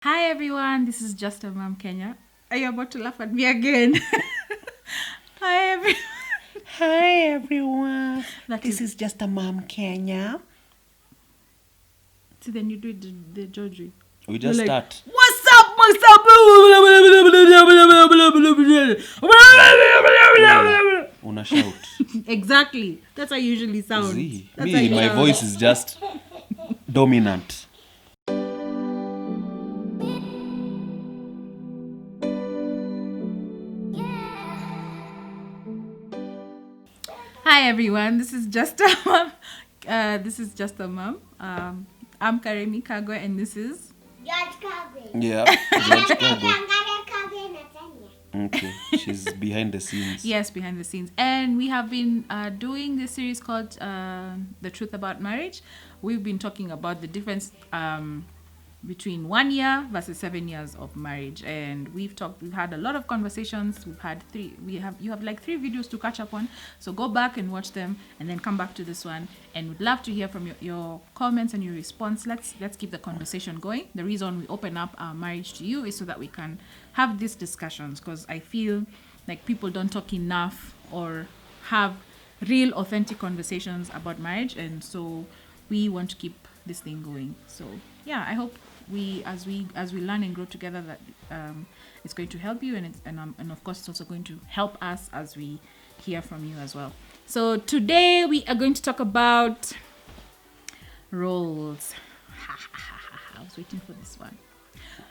Hi everyone, this is Just a Mom Kenya. Are you about to laugh at me again? Hi everyone. Hi everyone. That This is just a mom Kenya. So then you do the Georgie. We just You're like, start. What's up? Una shout. Exactly. That's how I usually sound. Z. That's how Me, you my sound. voice is just dominant. Hi everyone, this is Just a Mom. I'm Karemi Kagwe and this is George Kagwe. Yeah. George Kago. Tangaria Kagwe na Tanya. Okay. She's behind the scenes. Yes, behind the scenes. And we have been doing this series called The Truth About Marriage. We've been talking about the difference between 1 year versus 7 years of marriage. And we've had a lot of conversations. You have like 3 videos to catch up on. So go back and watch them and then come back to this one. And we'd love to hear from your comments and your response. Let's keep the conversation going. The reason we open up our marriage to you is so that we can have these discussions, because I feel like people don't talk enough or have real authentic conversations about marriage, and so we want to keep this thing going. So yeah, I hope as we learn and grow together, that it's going to help you, and of course it's also going to help us as we hear from you as well. So today we are going to talk about roles. I was waiting for this one.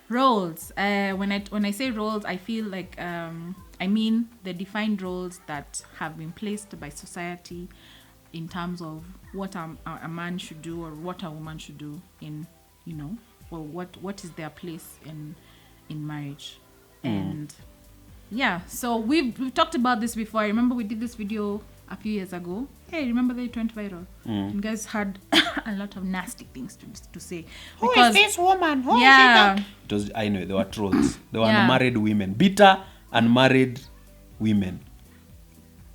Roles. When I say roles, I feel like I mean the defined roles that have been placed by society in terms of what a man should do or what a woman should do in, or what is their place in marriage. And yeah, so we've talked about this before. I remember we did this video a few years ago. Hey, remember that it went viral? You guys had a lot of nasty things to say. Who is this woman? Who Yeah. is it? It was, I know, there were trolls. There were Yeah. unmarried women. Bitter unmarried women.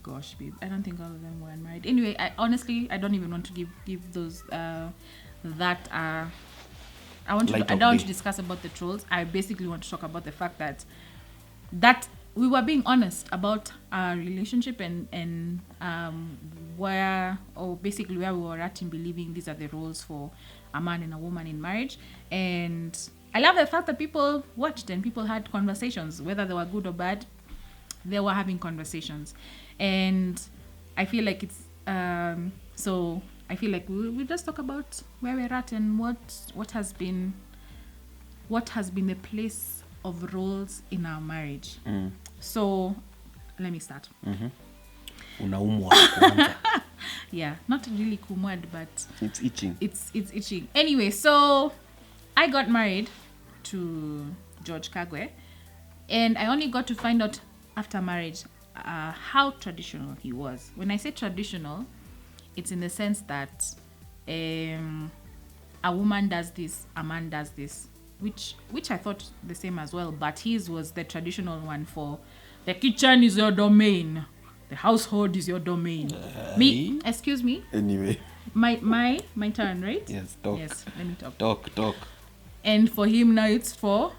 Gosh, babe, I don't think all of them were unmarried. Anyway, I honestly don't even want to give those that I Light don't of want day. to discuss about the trolls. I basically want to talk about the fact that we were being honest about our relationship and where we were at in believing these are the roles for a man and a woman in marriage. And I love the fact that people watched and people had conversations, whether they were good or bad. They were having conversations, and I feel like it's so I feel like we just talk about where we're at and what has been the place of roles in our marriage. So let me start. Unaumwa kwanza. Yeah, not really kumwad, but It's itching. it's itching. Anyway, so I got married to George Kagwe, and I only got to find out after marriage how traditional he was. When I say traditional, it's in the sense that a woman does this, a man does this, which I thought the same as well, but his was the traditional one for the kitchen is your domain, the household is your domain. Me, excuse me, Anyway. my turn, right? Yes, talk. Yes, let me talk. Talk. And for him now it's for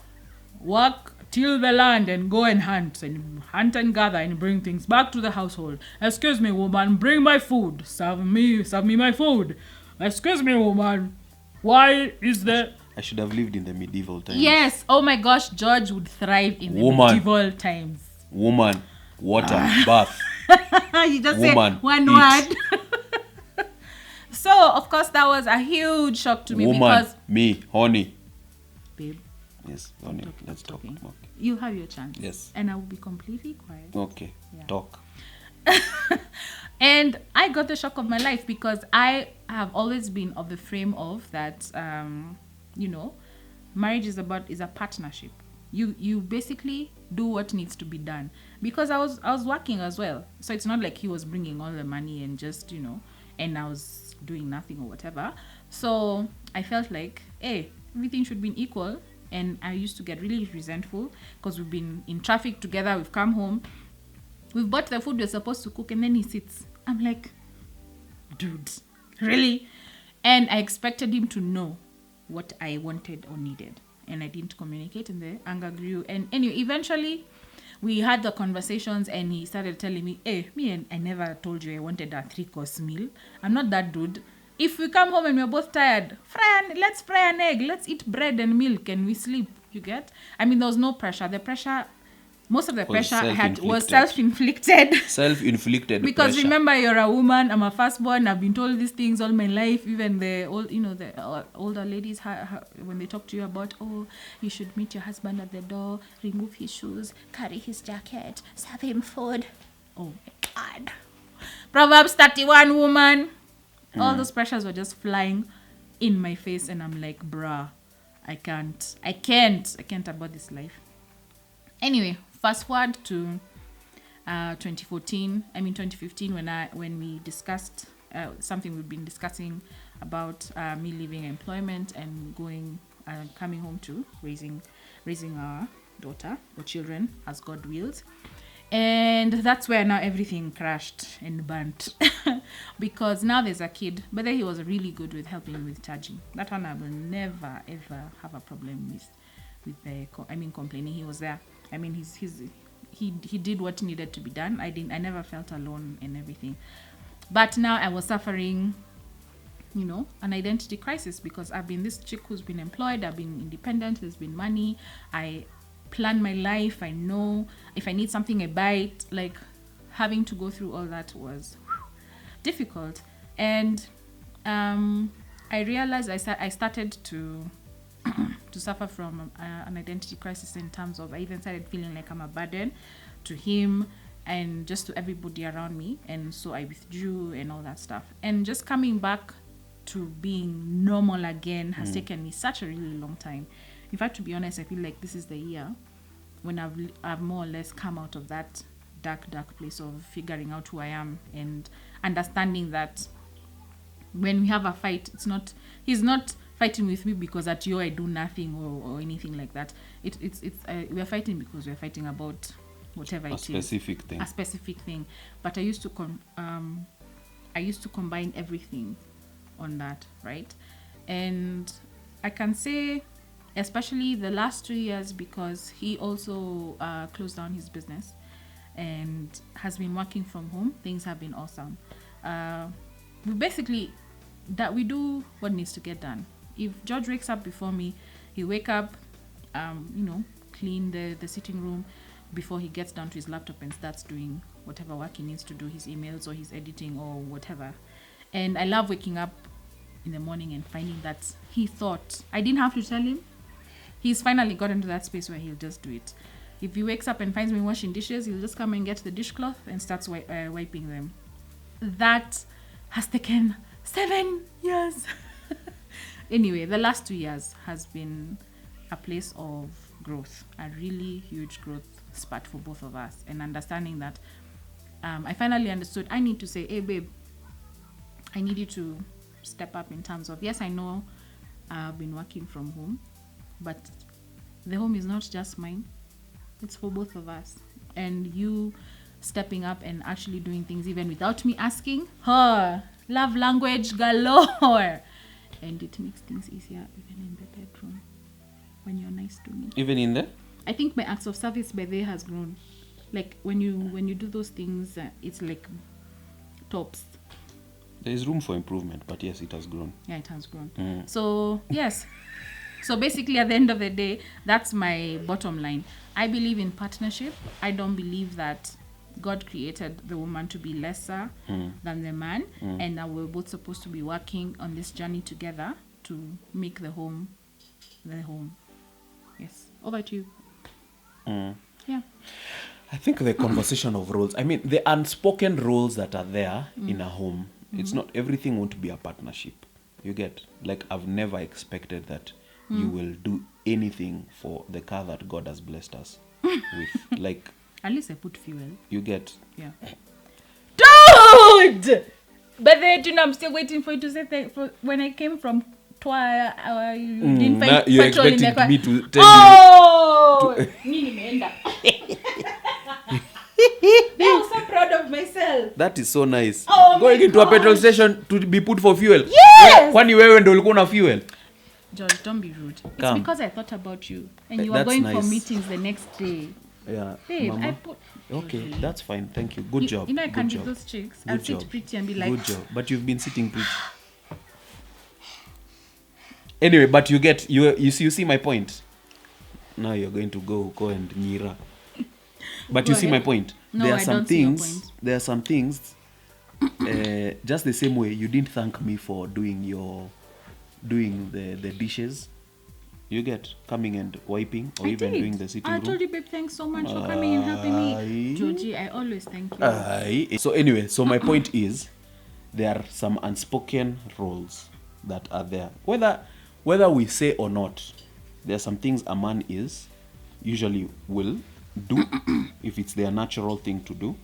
work, till the land, and go and hunt and gather and bring things back to the household. Excuse me, woman, bring my food. Serve me my food. Excuse me, woman, why is there... I should have lived in the medieval times. Yes, oh my gosh, George would thrive in the Woman. medieval times. Woman, water, bath. You just Woman, say one eat. word. So, of course, that was a huge shock to me Woman, because... me, honey. Babe, Yes, honey, let's talk. talking. Okay. you have your chance. Yes. And I will be completely quiet. Okay, Yeah. talk. And I got the shock of my life because I have always been of the frame of that, marriage is a partnership. You basically do what needs to be done, because I was working as well, so it's not like he was bringing all the money and just and I was doing nothing or whatever. So I felt like, hey, everything should be equal. And I used to get really resentful because we've been in traffic together, we've come home, we've bought the food we're supposed to cook, and then he sits. I'm like, dude, really? And I expected him to know what I wanted or needed. and I didn't communicate, and the anger grew. And anyway, eventually we had the conversations, and he started telling me, hey, I never told you I wanted a 3-course meal. I'm not that dude. If we come home and we're both tired, let's fry an egg, let's eat bread and milk, and we sleep. You get? I mean, there was no pressure. The pressure, most of the pressure I had was self-inflicted. Self-inflicted Because pressure. remember, you're a woman, I'm a firstborn, I've been told these things all my life. Even the old, the older ladies, when they talk to you about, oh, you should meet your husband at the door, remove his shoes, carry his jacket, serve him food. Oh my God. Proverbs 31, woman. All those pressures were just flying in my face, and I'm like, bruh, I can't about this life. Anyway, fast forward to 2015 when we discussed something we've been discussing about me leaving employment and coming home to raising our daughter or children as God wills. And that's where now everything crashed and burnt because now there's a kid, but then he was really good with helping with charging. That one I will never ever have a problem with complaining. He was there. I mean, he did what needed to be done. I never felt alone and everything. But now I was suffering, an identity crisis because I've been this chick who's been employed. I've been independent. There's been money. I plan my life. I know if I need something, I buy it. Like, having to go through all that was difficult. And I realized I started to suffer from an identity crisis in terms of I even started feeling like I'm a burden to him and just to everybody around me. And so I withdrew and all that stuff. And just coming back to being normal again has taken me such a really long time. In fact, to be honest, I feel like this is the year when I've more or less come out of that dark place of figuring out who I am and understanding that when we have a fight, he's not fighting with me because at you I do nothing or anything like that. We're fighting because we're fighting about whatever it is. A specific thing. But I used to combine everything on that, right? And I can say, especially the last 2 years, because he also closed down his business and has been working from home. Things have been awesome. We do what needs to get done. If George wakes up before me, he wake up, clean the sitting room before he gets down to his laptop and starts doing whatever work he needs to do, his emails or his editing or whatever. And I love waking up in the morning and finding that he thought I didn't have to tell him. He's finally got into that space where he'll just do it. If he wakes up and finds me washing dishes, he'll just come and get the dishcloth and starts wiping them. That has taken 7 years. Anyway, the last 2 years has been a place of growth, a really huge growth spurt for both of us, and understanding that I finally understood I need to say, hey babe, I need you to step up in terms of, yes, I know I've been working from home, but the home is not just mine, it's for both of us. And you stepping up and actually doing things even without me asking, love language galore. And it makes things easier even in the bedroom when you're nice to me. Even in there? I think my acts of service by there has grown. Like when you do those things, it's like tops. There is room for improvement, but yes, it has grown. Yeah, it has grown. So yes. So basically, at the end of the day, that's my bottom line. I believe in partnership. I don't believe that God created the woman to be lesser than the man, and that we're both supposed to be working on this journey together to make the home the home. Yes. Over to you. Yeah. I think the conversation of roles, I mean, the unspoken roles that are there in a home, it's not, everything won't be a partnership. You get, like, I've never expected that you will do anything for the car that God has blessed us with. Like, at least I put fuel. You get. Yeah. Dude! But then, I'm still waiting for you to say for when I came from Twa, you didn't find you're petrol in the car. Me to tell you. I'm so proud of myself. That is so nice. Oh, going into a petrol station to be put for fuel. Yes! Kwani wewe ndio ulikuwa na fuel? George, don't be rude. It's Come. because I thought about you. And you were That's going for nice. meetings the next day. Yeah. Babe, Mama. I put... Okay, that's fine. Thank you. Good job. You know I Good can't be job. those chicks. Good I'll job. sit pretty and be like... Good job. But you've been sitting pretty. Anyway, but you see my point. Now you're going to go and Mira. But Go you see my ahead. point. No, there are I some don't see your things. point. There are some things. Just the same way you didn't thank me for doing the dishes. You get coming and wiping or I even did. doing the sitting I room. told you, babe, thanks so much for coming and helping me. Aye. Georgie, I always thank you. Aye. So anyway, so my point is there are some unspoken rules that are there. Whether we say or not, there are some things a man is usually will do if it's their natural thing to do,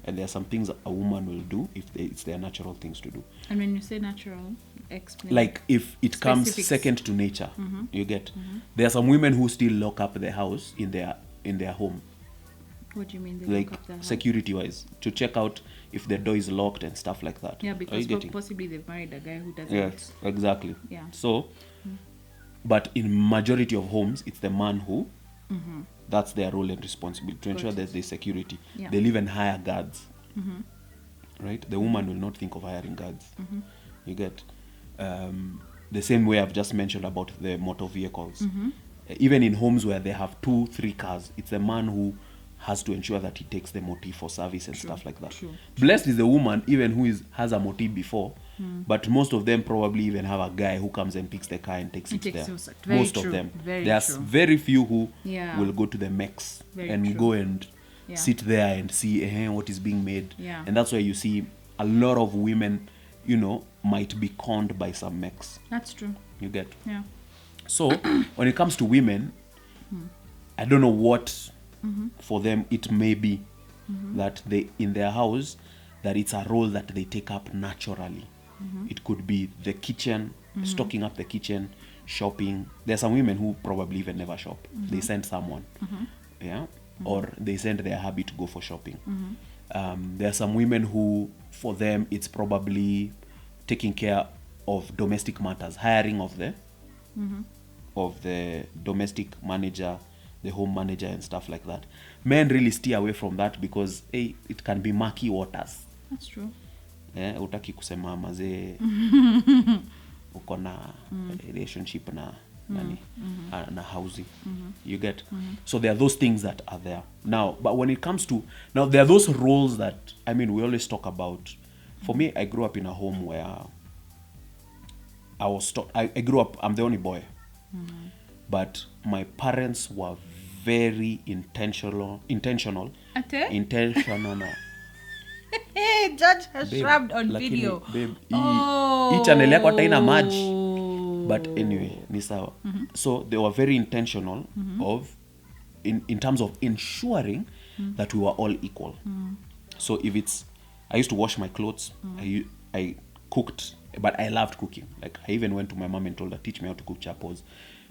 and there are some things a woman will do if it's their natural things to do. And when you say natural, explain. Like if it comes Specifics. second to nature, you get. There are some women who still lock up the house in their home, What do you mean? They like lock up the house? security wise, to check out if the door is locked and stuff like that. Yeah, Are you because getting? possibly they've married a guy who doesn't. Yes, exactly. Yeah. So, but in majority of homes, it's the man who. That's their role and responsibility to ensure Got that there's security. Yeah. They'll even hire guards. Right? The woman will not think of hiring guards. You get the same way I've just mentioned about the motor vehicles. Even in homes where they have 2-3 cars, it's the man who has to ensure that he takes the motive for service and stuff like that. True. Blessed is the woman even who has a motive before, but most of them probably even have a guy who comes and picks the car and takes And it takes there. you aside. Very Most true. of them. Very There's true. very few who Yeah. will go to the mechs Very and true. go and Yeah. sit there and see what is being made. Yeah. And that's why you see a lot of women, might be conned by some mechs. That's true. You get. Yeah. So when it comes to women, I don't know what for them it may be that they in their house that it's a role that they take up naturally. It could be the kitchen, stocking up the kitchen, shopping. There are some women who probably even never shop. They send someone, yeah, or they send their hubby to go for shopping. There are some women who, for them, it's probably taking care of domestic matters, hiring of the domestic manager, the home manager and stuff like that. Men really steer away from that because it can be murky waters. That's true. Utaki kusema mazee uko na relationship na na housing. You get. So there are those things that are there now, but when it comes to now, there are those roles that we always talk about. For me, I grew up in a home where I was taught. I grew up. I'm the only boy, but my parents were very intentional. Ate? Intentional. Hey, Judge has Babe, shrugged on lakini, video. babe, Oh. hii channel yako hata ina maji. But anyway, ni sawa. So they were very intentional of in terms of ensuring that we were all equal. So if it's, I used to wash my clothes, I cooked, but I loved cooking. Like I even went to my mom and told her, teach me how to cook chapos,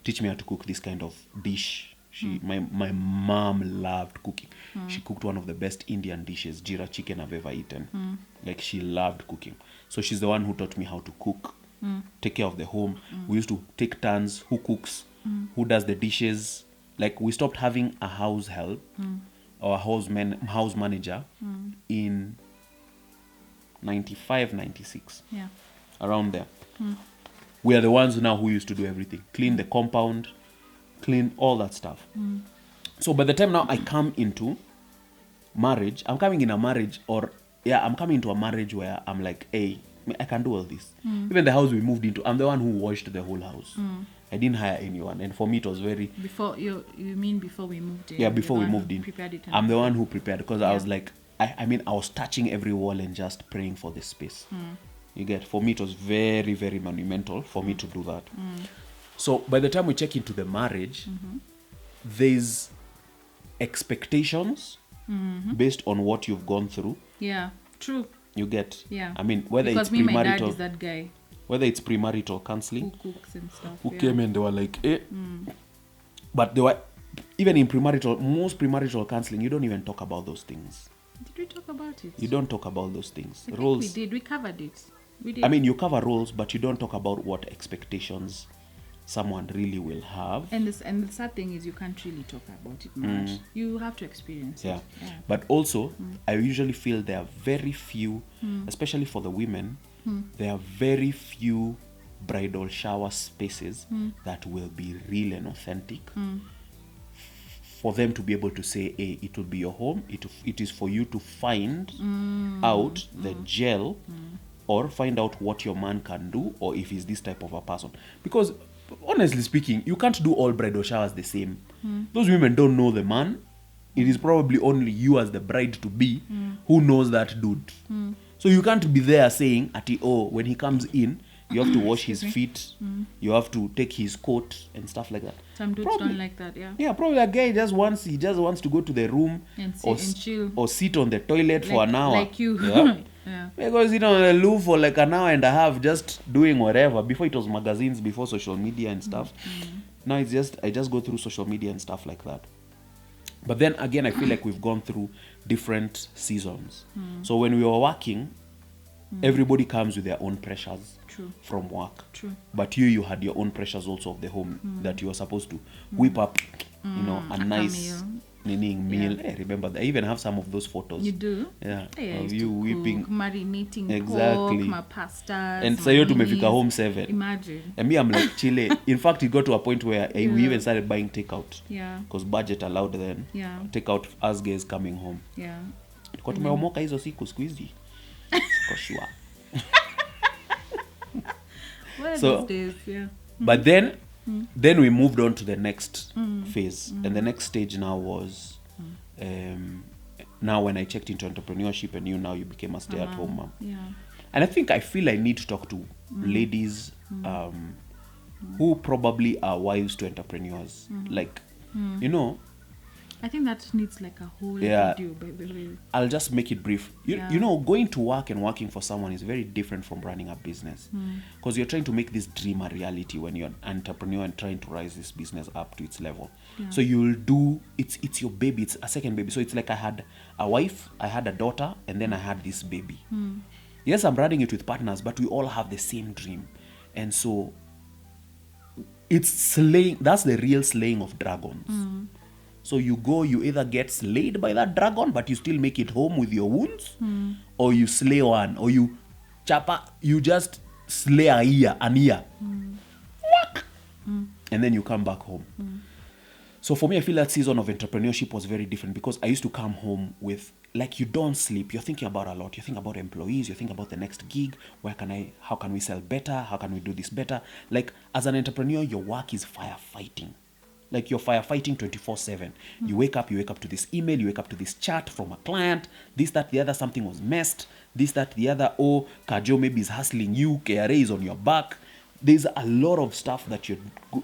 teach me how to cook this kind of dish. My mom loved cooking. She cooked one of the best Indian dishes, Jira chicken I've ever eaten. Like she loved cooking. So she's the one who taught me how to cook, take care of the home. We used to take turns, who cooks, who does the dishes. Like we stopped having a house help or a house manager in 95, 96. Yeah. Around there. We are the ones now who used to do everything. Clean the compound, clean all that stuff. So by the time now I come into marriage, I'm coming into a marriage where I'm like, hey, I can do all this. Even the house we moved into, I'm the one who washed the whole house. I didn't hire anyone. And for me, it was very... Before you mean before we moved in? Yeah, before You're we the one moved who in. Prepared it. I'm the one who prepared because I Yeah. was like, I was touching every wall and just praying for this space. You get, for me, it was very, very monumental for me to do that. So by the time we check into the marriage, there's expectations based on what you've gone through. Yeah, true. You get, Yeah. Whether because it's me, my dad premarital, is that guy whether it's premarital who counseling, cooks and stuff. who yeah. came and they were like, but they were, even in most premarital counseling, you don't even talk about those things. Did we talk about it? You don't talk about those things. I think Roles. we did. We covered it. We did. You cover roles, but you don't talk about what expectations someone really will have. And the sad thing is you can't really talk about it much. You have to experience Yeah. it. Yeah. But also, I usually feel there are very few, especially for the women, there are very few bridal shower spaces that will be real and authentic. For them to be able to say, hey, it will be your home, it is for you to find out the gel or find out what your man can do, or if he's this type of a person. Because honestly speaking, you can't do all bridal showers the same. Those women don't know the man. It is probably only you as the bride to be who knows that dude. So you can't be there saying, when he comes in, you have to wash his feet, you have to take his coat and stuff like that. Some dudes don't like that, yeah. Yeah, probably a guy just wants to go to the room And sit or, and chill. or sit on the toilet for an hour. Like you. Yeah. Yeah. Because sit on the loo for like an hour and a half just doing whatever. Before it was magazines, before social media and stuff. Now it's I just go through social media and stuff like that. But then again, I feel like we've gone through different seasons. So when we were working, everybody comes with their own pressures True. from work. True. But you had your own pressures also of the home that you were supposed to whip up, a nice meal. Yeah. I remember that. I even have some of those photos. You do? Yeah. Hey, I Of used you to whipping. cook, marinating Exactly. pork, my pastas, And my Sayo tumefika minis. home 7. Imagine. And me, I'm like, Chile. In fact, it got to a point where we even started buying takeout. Yeah. Because budget allowed then. Yeah. Takeout as guys coming home. Yeah. Kwa tumeomoka hizo siku hizi. Siko sure. What are So- those days? Yeah. But then we moved on to the next phase. And the next stage now was now when I checked into entrepreneurship and now you became a stay-at-home mom. Yeah. And I feel I need to talk to ladies who probably are wives to entrepreneurs. Like, I think that needs like a whole Yeah. video, by the way. I'll just make it brief. Yeah. Going to work and working for someone is very different from running a business. Because you're trying to make this dream a reality when you're an entrepreneur and trying to rise this business up to its level. Yeah. So you'll do, it's your baby, it's a second baby. So it's like I had a wife, I had a daughter, and then I had this baby. Yes, I'm running it with partners, but we all have the same dream. And so it's slaying, that's the real slaying of dragons. So you either get slayed by that dragon, but you still make it home with your wounds, or you slay one, or you just slay an ear. Whack! And then you come back home. So for me, I feel that season of entrepreneurship was very different because I used to come home with, like, you don't sleep. You're thinking about a lot. You think about employees. You think about the next gig. How can we sell better? How can we do this better? Like, as an entrepreneur, your work is firefighting. Like, you're firefighting 24/7. You wake up to this email, you wake up to this chat from a client, this, that, the other, something was messed, this, that, the other, Kajo maybe is hustling you, KRA is on your back. There's a lot of stuff that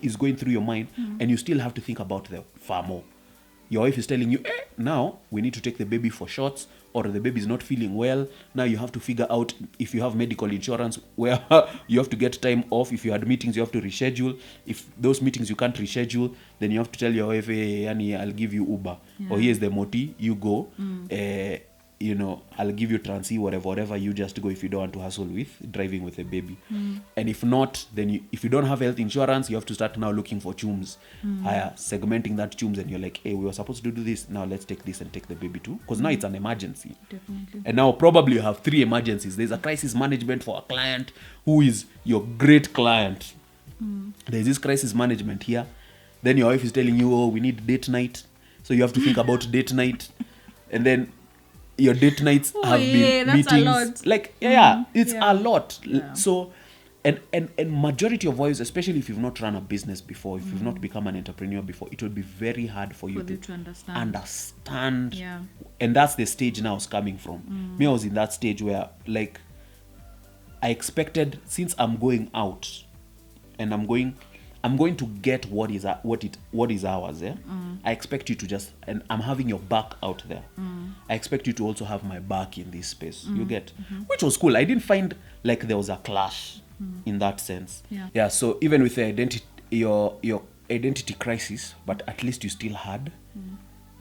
is going through your mind, and you still have to think about the far more. Your wife is telling you, now we need to take the baby for shots, or the baby is not feeling well. Now you have to figure out if you have medical insurance, where you have to get time off. If you had meetings, you have to reschedule. If those meetings you can't reschedule, then you have to tell your wife, hey, Annie, I'll give you Uber. Or here's the moti, you go. I'll give you transi, whatever, you just go if you don't want to hustle with driving with a baby. And if not, then if you don't have health insurance, you have to start now looking for chums. Segmenting that chums, and you're like, hey, we were supposed to do this, now let's take this and take the baby too. Because now it's an emergency. Definitely. And now probably you have 3 emergencies. There's a crisis management for a client who is your great client. There's this crisis management here. Then your wife is telling you, we need date night. So you have to think about date night. And then your date nights have been that's meetings. a lot. Like, it's a lot. So, and majority of wives, especially if you've not run a business before, if you've not become an entrepreneur before, it will be very hard for you to understand. Understand. And that's the stage now is coming from. Me, I was in that stage where, like, I expected, since I'm going out and I'm going to get what is ours. I expect you to just, and I'm having your back out there. I expect you to also have my back in this space. You get, which was cool. I didn't find like there was a clash in that sense. Yeah. So even with the your identity crisis, but at least you still had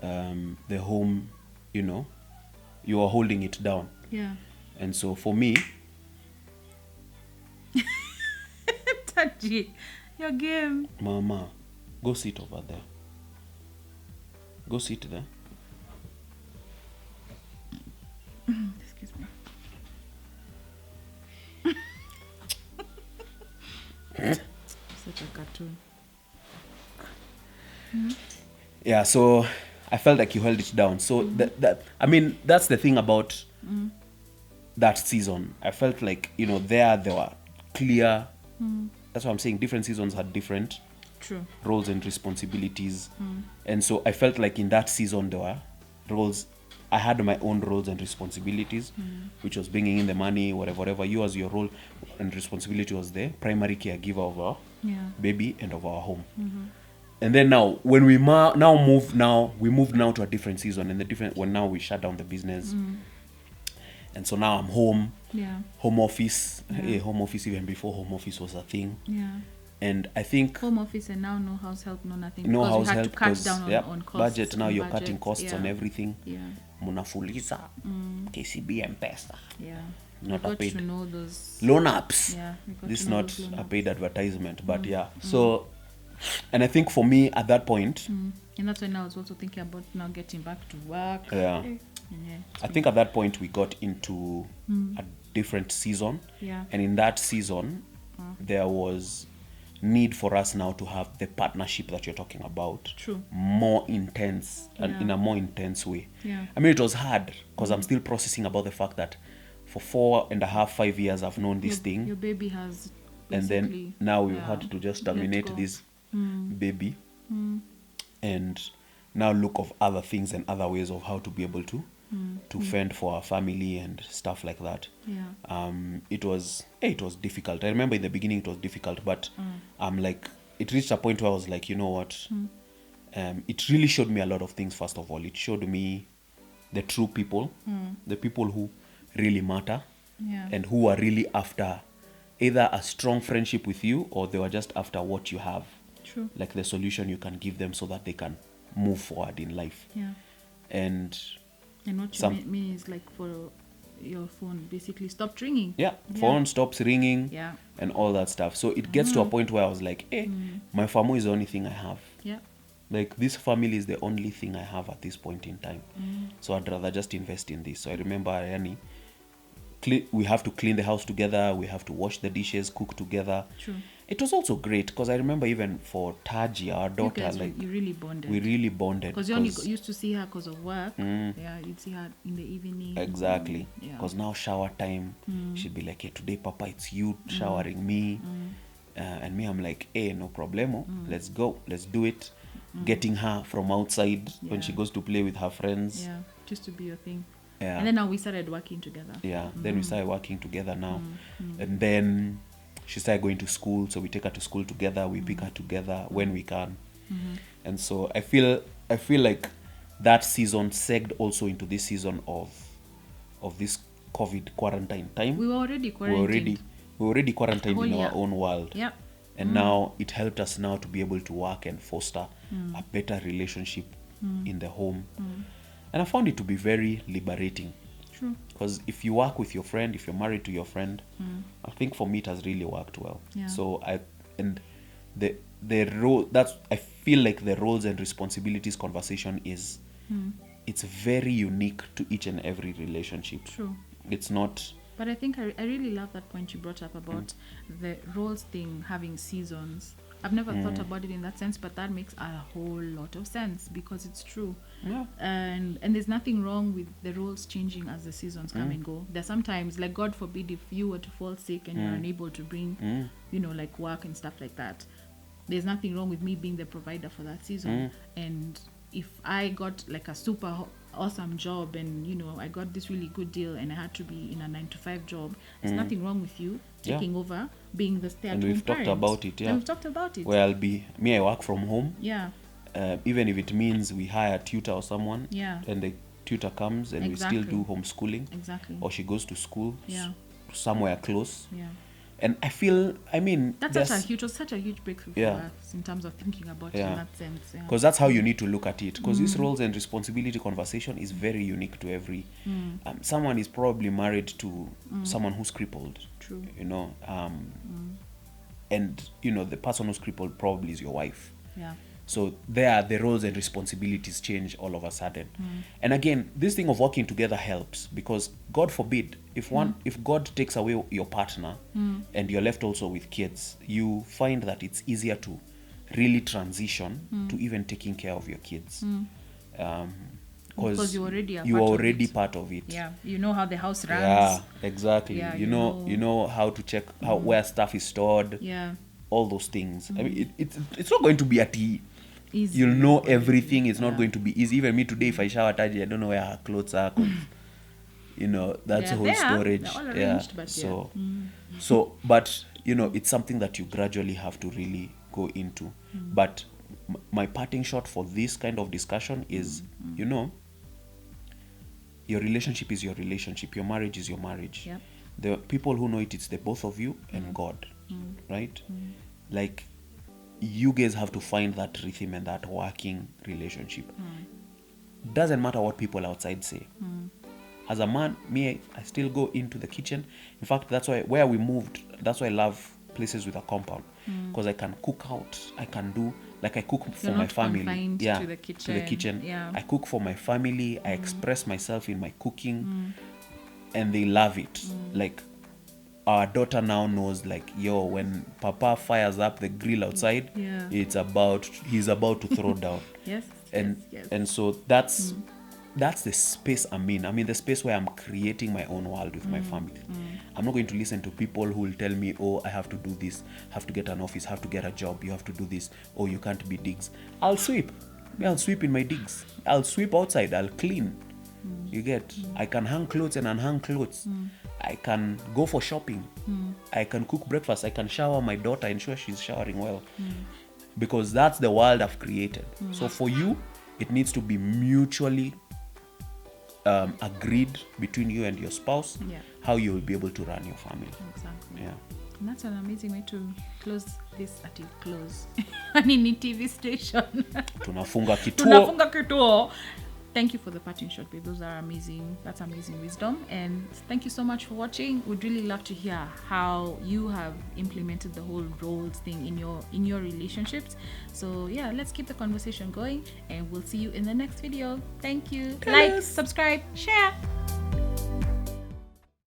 the home. You were holding it down. Yeah. And so for me, Taji, Your game. Mama, go sit over there. Go sit there. Excuse me. Such a cartoon. Yeah, so I felt like you held it down. So I mean, that's the thing about that season. I felt like, you know, there were clear. That's what I'm saying. Different seasons had different True. roles and responsibilities, and so I felt like in that season there were roles. I had my own roles and responsibilities, which was bringing in the money, whatever. You, as your role and responsibility, was the primary caregiver of our Yeah. baby and of our home. And then now, when we moved now to a different season, and now we shut down the business, and so now I'm home, Yeah. home office, Yeah. home office even before home office was a thing. Yeah. And I think Home office and now no house help, no nothing. no because house we had help to cut because down on costs. budget now, on you're budget. cutting costs Yeah. on everything. Yeah. Munafuliza, KCB M-Pesa, Yeah. not We a got paid to know those. loan apps. Yeah. We got This to is know not those loan a apps. paid advertisement, but yeah. So, and I think for me at that point, And that's when I was also thinking about now getting back to work. yeah, Yeah. I think at that point we got into a different season. Yeah. And in that season, there was need for us now to have the partnership that you're talking about True. more intense and Yeah. in a more intense way. Yeah. I mean, it was hard because I'm still processing about the fact that for 4.5, 5 years I've known this thing, Your baby has. and then basically, now we've yeah, had to just let terminate go. this baby and now look of other things and other ways of how to be able to fend for our family and stuff like that. Yeah. It was difficult. I remember in the beginning it was difficult, but I'm like, it reached a point where I was like, you know what, it really showed me a lot of things. First of all, it showed me the true people, the people who really matter, Yeah. and who are really after either a strong friendship with you, or they were just after what you have, True. like the solution you can give them so that they can move forward in life. Yeah. And And what you Some- mean is like for your phone basically stopped ringing. yeah, phone stops ringing, Yeah. and all that stuff. So it gets to a point where I was like, my family is the only thing I have. Yeah. Like, this family is the only thing I have at this point in time. So I'd rather just invest in this. So I remember, Yani, we have to clean the house together, we have to wash the dishes, cook together. True. It was also great because I remember even for Taji, our You daughter, guys, like, you really bonded. we really bonded. Because you only used to see her because of work. Mm. Yeah, you'd see her in the evening. Exactly. Yeah. Because now shower time, she'd be like, hey, today, Papa, it's you showering me. And me, I'm like, hey, no problemo. Let's go. Let's do it. Getting her from outside when she Yeah. goes to play with her friends. Yeah, just to be your thing. Yeah. And then now we started working together. Yeah. Then we started working together now. And then she started going to school. So we take her to school together. We pick her together when we can. And so I feel like that season segged also into this season of this COVID quarantine time. We were already we quarantined. were already quarantined Whole in year. our own world. Yeah. And now it helped us now to be able to work and foster a better relationship in the home. And I found it to be very liberating. True. Because if you work with your friend, if you're married to your friend, I think for me it has really worked well. Yeah. So the role, I feel like the roles and responsibilities conversation is it's very unique to each and every relationship. True. It's not But I think I really love that point you brought up about the roles thing having seasons. I've never thought about it in that sense, but that makes a whole lot of sense because it's true. yeah. And there's nothing wrong with the roles changing as the seasons come and go. There's sometimes, like, God forbid, if you were to fall sick and you're unable to bring, like work and stuff like that, there's nothing wrong with me being the provider for that season. And if I got like a super awesome job and I got this really good deal and I had to be in a 9-to-5 job, there's nothing wrong with you Yeah. taking over being the stay-at-home And we've talked parent. about it, yeah. And we've talked about it. Where I'll be, I work from home. Yeah. Even if it means we hire a tutor or someone, Yeah. and the tutor comes and we Exactly. still do homeschooling, Exactly. or she goes to school Yeah. somewhere close. Yeah. And I feel, That's such a huge breakthrough Yeah. for us in terms of thinking about it Yeah. in that sense. Yeah. because that's how you need to look at it. Because this roles and responsibility conversation is very unique to every. Someone is probably married to someone who's crippled. True. and you know the person who's crippled probably is your wife. Yeah. So there, the roles and responsibilities change all of a sudden. And again, this thing of working together helps, because God forbid, if God takes away your partner and you're left also with kids, you find that it's easier to really transition to even taking care of your kids. Because you're already you are already part of it. Yeah, you know how the house runs. Yeah, exactly. Yeah, you know how to check how where stuff is stored. Yeah. All those things. I mean, it's not going to be Easy. you'll know everything. It's not going to be easy. Even me today, if I shower Taji, I don't know where her clothes are. 'Cause, you know, that's a whole storage. They're all Yeah. arranged, but But you know, it's something that you gradually have to really go into. But my parting shot for this kind of discussion is, you know, your relationship is your relationship. Your marriage is your marriage. Yep. The people who know it, it's the both of you and God, right? Like, you guys have to find that rhythm and that working relationship. Doesn't matter what people outside say. As a man, me, I still go into the kitchen. In fact, that's why where we moved, that's why I love places with a compound, because I can cook out. I can do, like, I cook for You're my not family. confined Yeah, to the to the kitchen. Yeah. I cook for my family. I express myself in my cooking, and they love it. Like, our daughter now knows, like, yo, when Papa fires up the grill outside, Yeah. he's about to throw down. Yes. And yes. and so that's the space I'm in. I'm in the space where I'm creating my own world with my family. I'm not going to listen to people who will tell me, oh, I have to do this, have to get an office, have to get a job, you have to do this, oh, you can't be digs. I'll sweep. I'll sweep in my digs. I'll sweep outside. I'll clean. You get? I can hang clothes and unhang clothes. I can go for shopping. I can cook breakfast. I can shower my daughter, ensure she's showering well. Because that's the world I've created. So for you, it needs to be mutually agreed between you and your spouse, Yeah. how you will be able to run your family. Exactly. Yeah. And that's an amazing way to close this at a close. Nini TV station. Tunafunga kituo. Tunafunga kituo. Thank you for the parting shot, babe. Those are amazing. That's amazing wisdom. And thank you so much for watching. We'd really love to hear how you have implemented the whole roles thing in your relationships. So yeah, let's keep the conversation going, and we'll see you in the next video. Thank you. Like, subscribe, share.